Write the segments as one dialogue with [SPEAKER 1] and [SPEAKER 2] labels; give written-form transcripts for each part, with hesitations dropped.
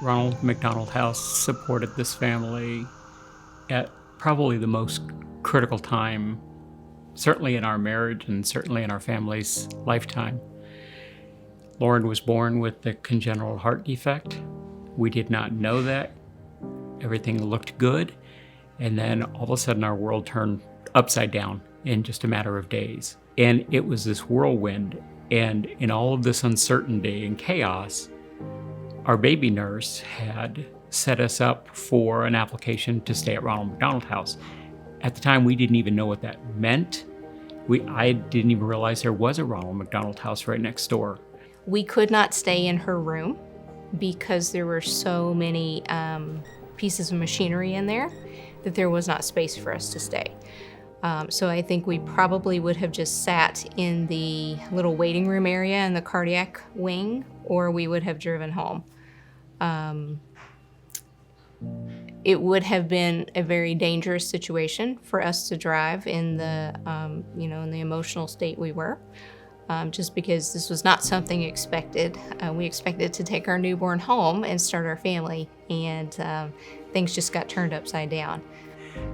[SPEAKER 1] Ronald McDonald House supported this family at probably the most critical time, certainly in our marriage and certainly in our family's lifetime. Lauren was born with a congenital heart defect. We did not know that. Everything looked good. And then all of a sudden our world turned upside down in just a matter of days. And it was this whirlwind. And in all of this uncertainty and chaos, our baby nurse had set us up for an application to stay at Ronald McDonald House. At the time, we didn't even know what that meant. I didn't even realize there was a Ronald McDonald House right next door.
[SPEAKER 2] We could not stay in her room because there were so many pieces of machinery in there that there was not space for us to stay. So I think we probably would have just sat in the little waiting room area in the cardiac wing, or we would have driven home. It would have been a very dangerous situation for us to drive in the, in the emotional state we were, just because this was not something expected. We expected to take our newborn home and start our family, and things just got turned upside down.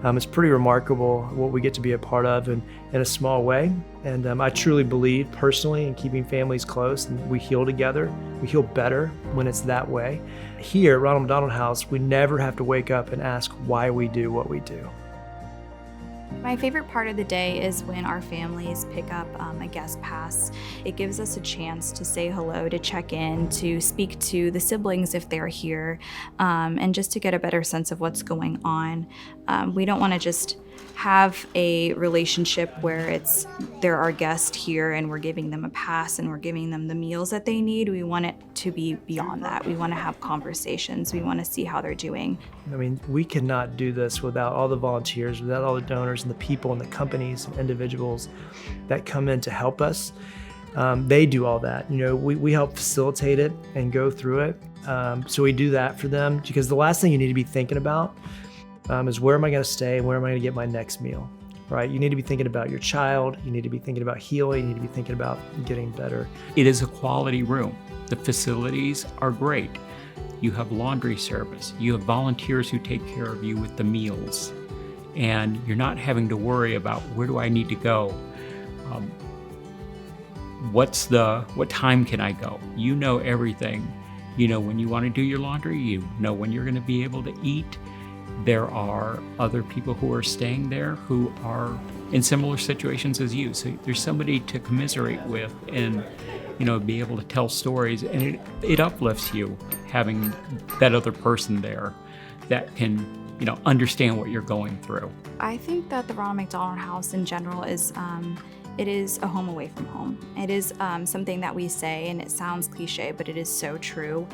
[SPEAKER 3] It's pretty remarkable what we get to be a part of in a small way. And I truly believe personally in keeping families close, and we heal together. We heal better when it's that way. Here at Ronald McDonald House, we never have to wake up and ask why we do what we do.
[SPEAKER 4] My favorite part of the day is when our families pick up a guest pass. It gives us a chance to say hello, to check in, to speak to the siblings if they're here, and just to get a better sense of what's going on. We don't want to just have a relationship where they're our guest here and we're giving them a pass and we're giving them the meals that they need. We want it to be beyond that. We want to have conversations. We want to see how they're doing.
[SPEAKER 3] I mean, we could not do this without all the volunteers, without all the donors and the people and the companies and individuals that come in to help us. They do all that. We help facilitate it and go through it. So we do that for them, because the last thing you need to be thinking about is where am I going to stay and where am I going to get my next meal, right? You need to be thinking about your child. You need to be thinking about healing. You need to be thinking about getting better.
[SPEAKER 1] It is a quality room. The facilities are great. You have laundry service. You have volunteers who take care of you with the meals. And you're not having to worry about where do I need to go? What time can I go? You know everything. You know when you want to do your laundry. You know when you're going to be able to eat. There are other people who are staying there who are in similar situations as you. So there's somebody to commiserate with and, be able to tell stories. And it uplifts you having that other person there that can, understand what you're going through.
[SPEAKER 4] I think that the Ronald McDonald House in general is it is a home away from home. It is something that we say, and it sounds cliche, but it is so true.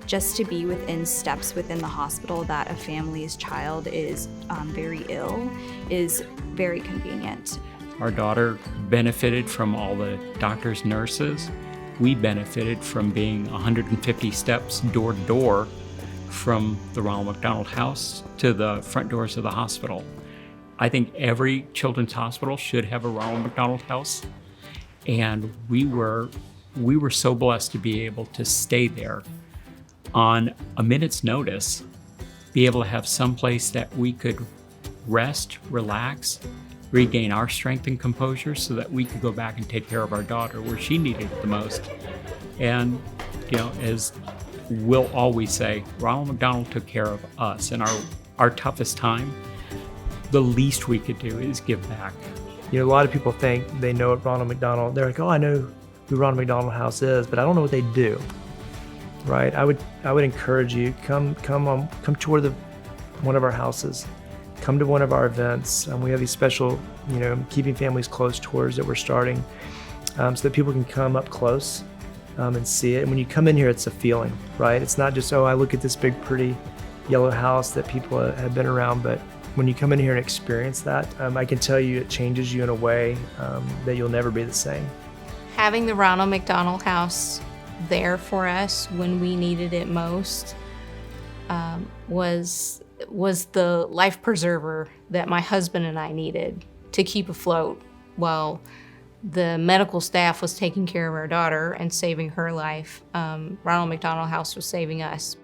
[SPEAKER 4] Just to be within steps within the hospital that a family's child is very ill is very convenient.
[SPEAKER 1] Our daughter benefited from all the doctors, nurses. We benefited from being 150 steps door to door from the Ronald McDonald House to the front doors of the hospital. I think every children's hospital should have a Ronald McDonald House, and we were so blessed to be able to stay there on a minute's notice, be able to have some place that we could rest, relax, regain our strength and composure so that we could go back and take care of our daughter where she needed it the most. And, as we'll always say, Ronald McDonald took care of us in our toughest time. The least we could do is give back.
[SPEAKER 3] A lot of people think they know what Ronald McDonald, they're like, oh, I know who Ronald McDonald House is, but I don't know what they do, right? I would encourage you, come tour one of our houses, come to one of our events. We have these special, keeping families close tours that we're starting so that people can come up close and see it. And when you come in here, it's a feeling, right? It's not just, oh, I look at this big, pretty yellow house that people have been around, but when you come in here and experience that, I can tell you it changes you in a way that you'll never be the same.
[SPEAKER 2] Having the Ronald McDonald House there for us when we needed it most was the life preserver that my husband and I needed to keep afloat while the medical staff was taking care of our daughter and saving her life. Ronald McDonald House was saving us.